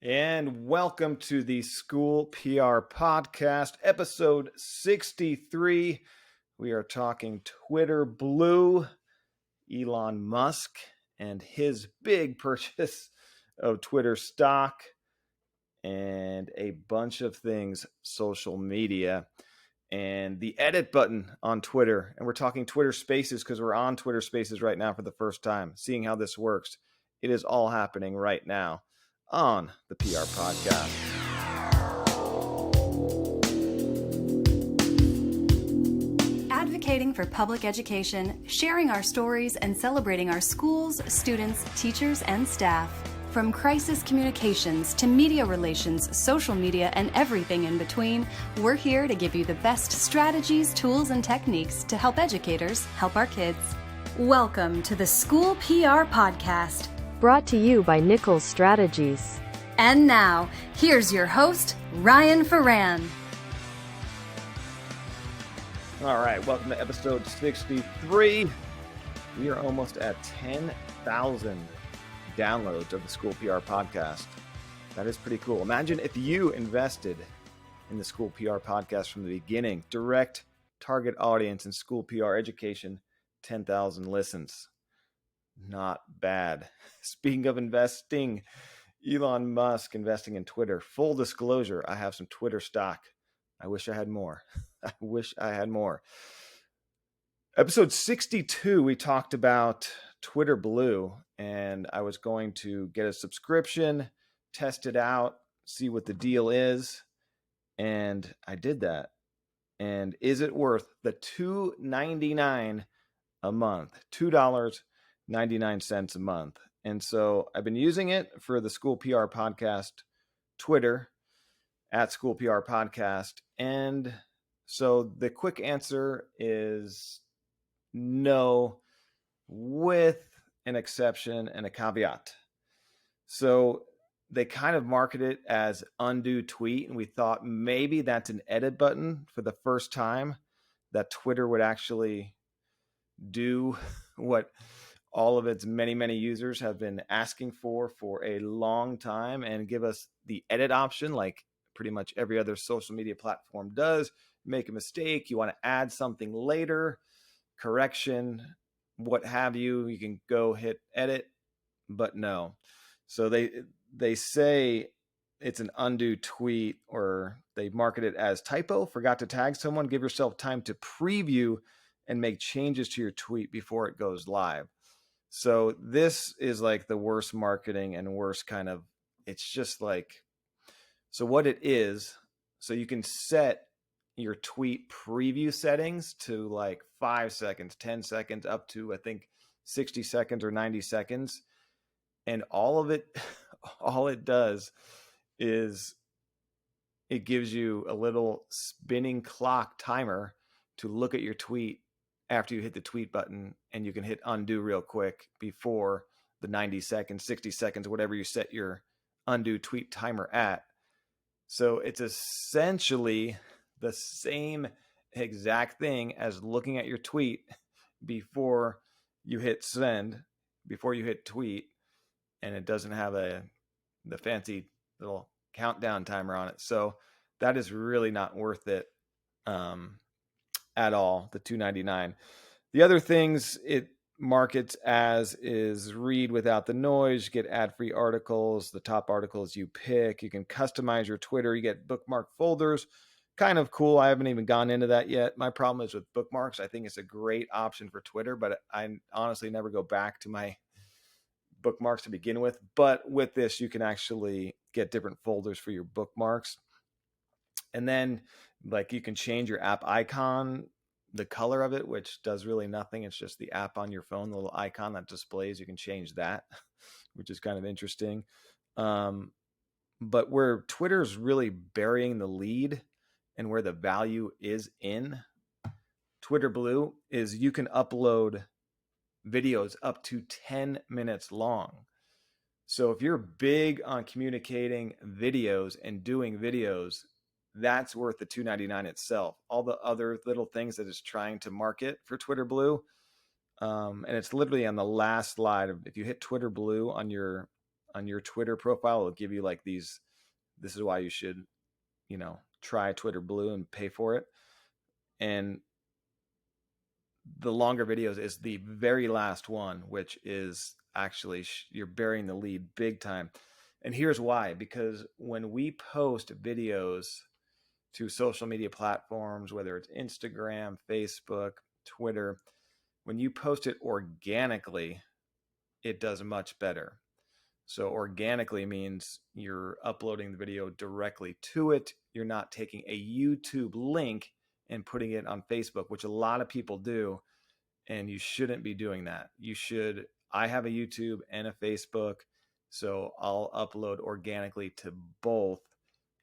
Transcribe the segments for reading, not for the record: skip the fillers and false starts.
And welcome to the School PR Podcast, episode 63. We are talking Twitter Blue, Elon Musk, and his big purchase of Twitter stock, and a bunch of things social media, and the edit button on Twitter. And we're talking Twitter Spaces because we're on Twitter Spaces right now for the first time, seeing how this works. It is all happening right now on the PR Podcast. Advocating for public education, sharing our stories, and celebrating our schools, students, teachers, and staff. From crisis communications to media relations, social media, and everything in between, we're here to give you the best strategies, tools, and techniques to help educators help our kids. Welcome to the School PR Podcast, brought to you by Nichols Strategies. And now, here's your host, Ryan Ferran. All right, welcome to episode 63. We are almost at 10,000 downloads of the School PR Podcast. That is pretty cool. Imagine if you invested in the School PR Podcast from the beginning. Direct target audience in school PR education, 10,000 listens. Not bad. Speaking of investing, Elon Musk investing in Twitter. Full disclosure, I have some Twitter stock. I wish I had more. Episode 62, we talked about Twitter Blue, and I was going to get a subscription, test it out, see what the deal is, and I did that. And is it worth the $2.99 a month? $2.99 a month. And so I've been using it for the School PR Podcast Twitter at School PR Podcast. And so the quick answer is no, with an exception and a caveat. So they kind of market it as undo tweet, and we thought maybe that's an edit button for the first time that Twitter would actually do what all of its many users have been asking for a long time, and give us the edit option like pretty much every other social media platform does. Make a mistake, you want to add something later, correction, what have you, you can go hit edit, but no. So they say it's an undo tweet, or they market it as typo, forgot to tag someone, give yourself time to preview and make changes to your tweet before it goes live. So this is like the worst marketing and worst kind of, it's just like, so what it is, so you can set your tweet preview settings to like 5 seconds, 10 seconds, up to, I think, 60 seconds or 90 seconds. And all of it, all it does is it gives you a little spinning clock timer to look at your tweet after you hit the tweet button, and you can hit undo real quick before the 90 seconds, 60 seconds, whatever you set your undo tweet timer at. So it's essentially the same exact thing as looking at your tweet before you hit send, before you hit tweet, and it doesn't have the fancy little countdown timer on it. So that is really not worth it at all, the $2.99. The other things it markets as is read without the noise, you get ad-free articles, the top articles you pick, you can customize your Twitter, you get bookmark folders. Kind of cool. I haven't even gone into that yet. My problem is with bookmarks. I think it's a great option for Twitter, but I honestly never go back to my bookmarks to begin with. But with this, you can actually get different folders for your bookmarks. And then like you can change your app icon, the color of it, which does really nothing. It's just the app on your phone, the little icon that displays. You can change that, which is kind of interesting. But where Twitter's really burying the lead and where the value is in Twitter Blue is you can upload videos up to 10 minutes long. So if you're big on communicating videos and doing videos, that's worth the $2.99 itself. All the other little things that it's trying to market for Twitter Blue, and it's literally on the last slide. If you hit Twitter Blue on your on your Twitter profile, it'll give you like these, this is why you should, try Twitter Blue and pay for it. And the longer videos is the very last one, which is actually, you're burying the lead big time. And here's why, because when we post videos to social media platforms, whether it's Instagram, Facebook, Twitter, when you post it organically, it does much better. So organically means you're uploading the video directly to it. You're not taking a YouTube link and putting it on Facebook, which a lot of people do. And you shouldn't be doing that. I have a YouTube and a Facebook, so I'll upload organically to both.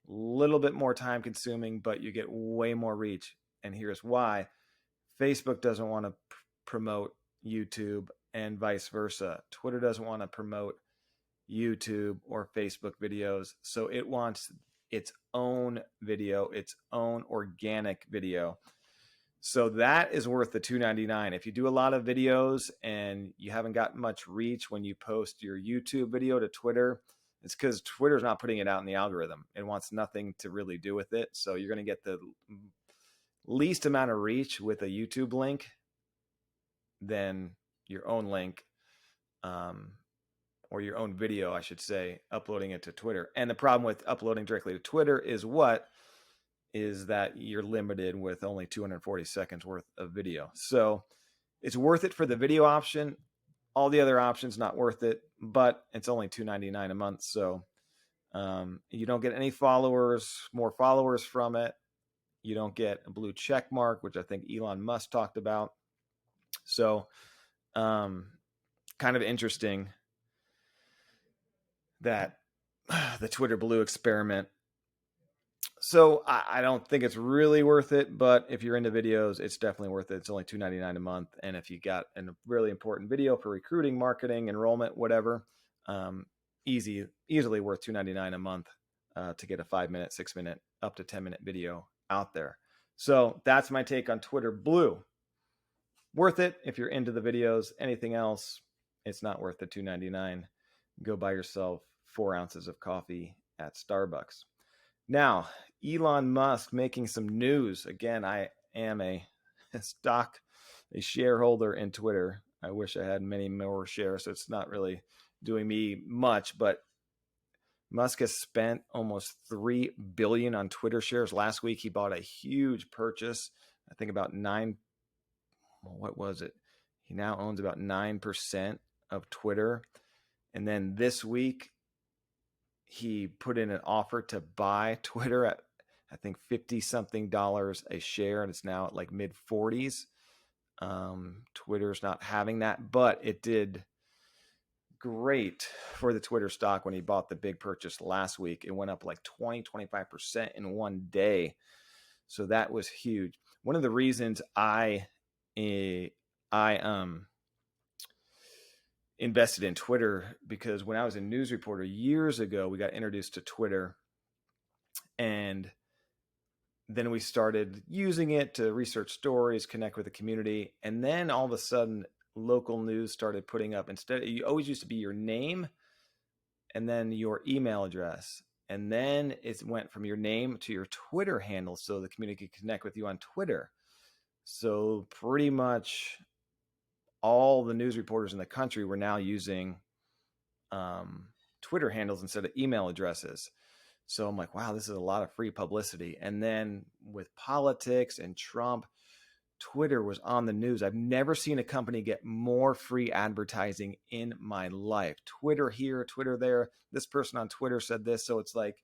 A little bit more time consuming, but you get way more reach. And here's why. Facebook doesn't want to promote YouTube and vice versa. Twitter doesn't want to promote YouTube or Facebook videos. So it wants its own video, its own organic video. So that is worth the $2.99. If you do a lot of videos and you haven't got much reach when you post your YouTube video to Twitter, it's because Twitter's not putting it out in the algorithm. It wants nothing to really do with it. So you're going to get the least amount of reach with a YouTube link than your own link, or your own video, I should say, uploading it to Twitter. And the problem with uploading directly to Twitter is that you're limited with only 240 seconds worth of video. So it's worth it for the video option. All the other options, not worth it, but it's only $2.99 a month. So you don't get any more followers from it. You don't get a blue check mark, which I think Elon Musk talked about. So kind of interesting that the Twitter Blue experiment. So I don't think it's really worth it, but if you're into videos, it's definitely worth it. It's only $2.99 a month. And if you got a really important video for recruiting, marketing, enrollment, whatever, easily worth $2.99 a month to get a 5-minute, 6-minute, up to 10-minute video out there. So that's my take on Twitter Blue. Worth it if you're into the videos. Anything else, it's not worth the $2.99. Go buy yourself 4 ounces of coffee at Starbucks. Now, Elon Musk making some news. Again, I am a shareholder in Twitter. I wish I had many more shares, so it's not really doing me much, but Musk has spent almost $3 billion on Twitter shares. Last week, he bought a huge purchase. I think about what was it? He now owns about 9% of Twitter. And then this week, he put in an offer to buy Twitter at, I think, $50-something a share, and it's now at like mid 40s. Twitter's not having that, but it did great for the Twitter stock when he bought the big purchase last week. It went up like 25% in one day. So that was huge. One of the reasons I invested in Twitter, because when I was a news reporter years ago, we got introduced to Twitter, and then we started using it to research stories, connect with the community. And then all of a sudden, local news started putting up, instead, you always used to be your name and then your email address. And then it went from your name to your Twitter handle, so the community could connect with you on Twitter. So pretty much all the news reporters in the country were now using Twitter handles instead of email addresses. So I'm like, wow, this is a lot of free publicity. And then with politics and Trump, Twitter was on the news. I've never seen a company get more free advertising in my life. Twitter here, Twitter there. This person on Twitter said this. So it's like,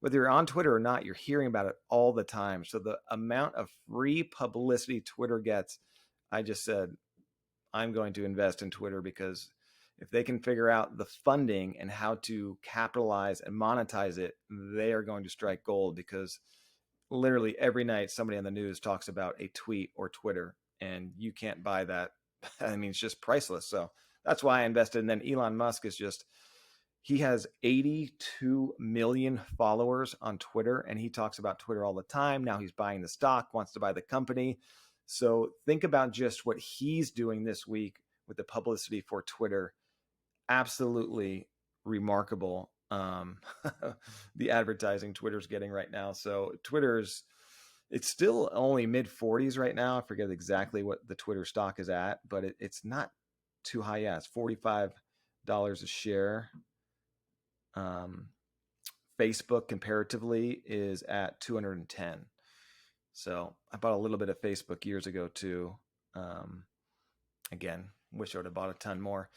whether you're on Twitter or not, you're hearing about it all the time. So the amount of free publicity Twitter gets, I just said, I'm going to invest in Twitter, because if they can figure out the funding and how to capitalize and monetize it, they are going to strike gold, because literally every night somebody on the news talks about a tweet or Twitter, and you can't buy that. I mean, it's just priceless. So that's why I invested. And then Elon Musk he has 82 million followers on Twitter, and he talks about Twitter all the time. Now he's buying the stock, wants to buy the company. So think about just what he's doing this week with the publicity for Twitter. Absolutely remarkable, the advertising Twitter's getting right now. So it's still only mid 40s right now. I forget exactly what the Twitter stock is at, but it's not too high. Yeah, it's $45 a share. Facebook comparatively is at 210. So I bought a little bit of Facebook years ago too. Again, wish I would have bought a ton more.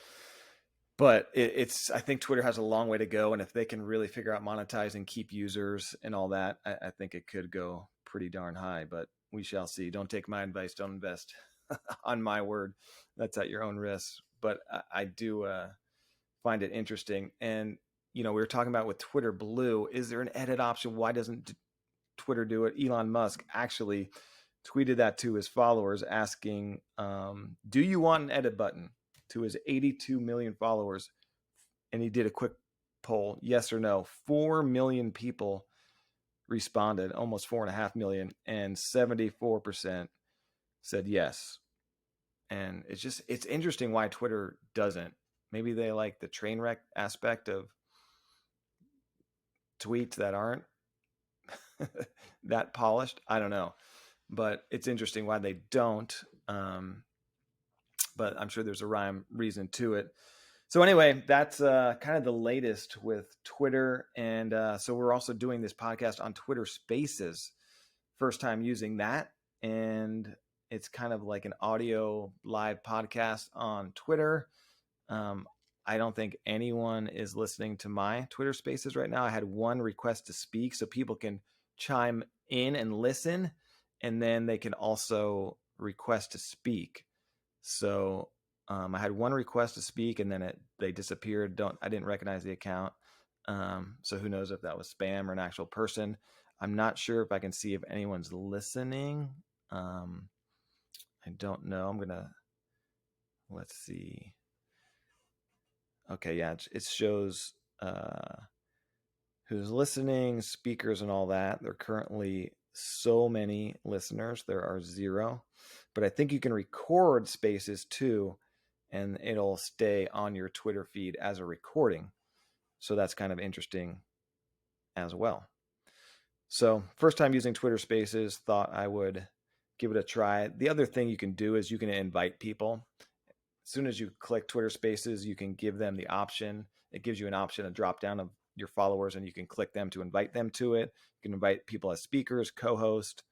But I think Twitter has a long way to go. And if they can really figure out monetizing, keep users and all that, I think it could go pretty darn high. But we shall see. Don't take my advice. Don't invest on my word. That's at your own risk. But I do find it interesting. And, we were talking about with Twitter Blue, is there an edit option? Why doesn't Twitter do it? Elon Musk actually tweeted that to his followers asking, do you want an edit button, to his 82 million followers? And he did a quick poll, yes or no. 4 million people responded, almost 4.5 million, and 74% said yes. And it's interesting why Twitter doesn't. Maybe they like the train wreck aspect of tweets that aren't that polished. I don't know, but it's interesting why they don't. But I'm sure there's a rhyme reason to it. So anyway, that's kind of the latest with Twitter. And so we're also doing this podcast on Twitter Spaces. First time using that. And it's kind of like an audio live podcast on Twitter. I don't think anyone is listening to my Twitter Spaces right now. I had one request to speak, so people can chime in and listen, and then they can also request to speak. So I had one request to speak, and then they disappeared. I didn't recognize the account. So who knows if that was spam or an actual person. I'm not sure if I can see if anyone's listening. I don't know. Let's see. Okay, yeah, it shows who's listening, speakers, and all that. There are currently so many listeners. There are 0. But I think you can record Spaces too, and it'll stay on your Twitter feed as a recording. So that's kind of interesting as well. So first time using Twitter Spaces, thought I would give it a try. The other thing you can do is you can invite people. As soon as you click Twitter Spaces, you can give them the option. It gives you an option, a drop down of your followers, and you can click them to invite them to it. You can invite people as speakers, co-host,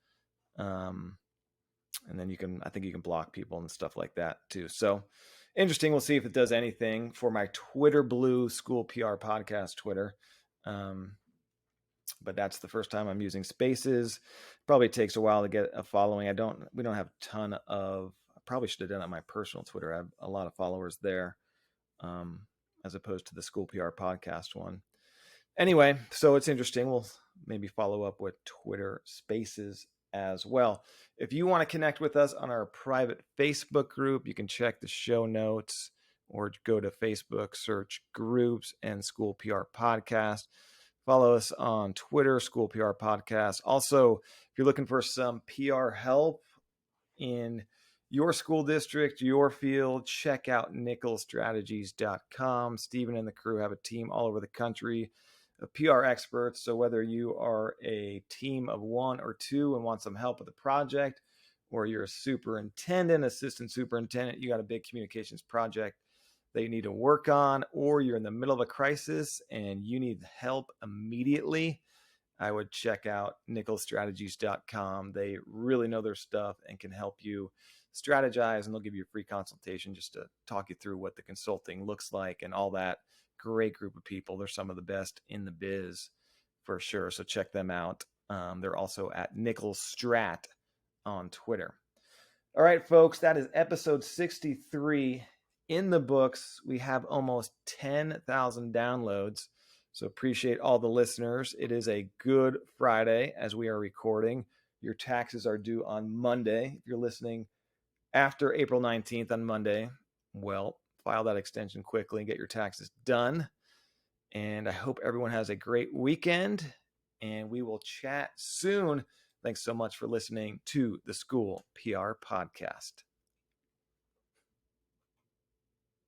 and then I think you can block people and stuff like that too. So interesting. We'll see if it does anything for my Twitter Blue School PR podcast Twitter. But that's the first time I'm using Spaces. Probably takes a while to get a following. We don't have a ton of. I probably should have done it on my personal Twitter. I have a lot of followers there, as opposed to the School PR podcast one. Anyway, so it's interesting. We'll maybe follow up with Twitter Spaces as well. If you want to connect with us on our private Facebook group, you can check the show notes or go to Facebook, search groups and School PR Podcast. Follow us on Twitter, School PR Podcast. Also, if you're looking for some PR help in your school district, your field, check out nickelstrategies.com. Stephen and the crew have a team all over the country of PR experts. So whether you are a team of 1 or 2 and want some help with a project, or you're a superintendent, assistant superintendent, you got a big communications project that you need to work on, or you're in the middle of a crisis and you need help immediately, I would check out nickelstrategies.com. They really know their stuff and can help you strategize, and they'll give you a free consultation just to talk you through what the consulting looks like and all that. Great group of people. They're some of the best in the biz for sure. So check them out. They're also at nickelstrat on Twitter. All right, folks, that is episode 63 in the books. We have almost 10,000 downloads. So appreciate all the listeners. It is a good Friday as we are recording. Your taxes are due on Monday. If you're listening after April 19th on Monday, well, file that extension quickly and get your taxes done. And I hope everyone has a great weekend, and we will chat soon. Thanks so much for listening to the School PR Podcast.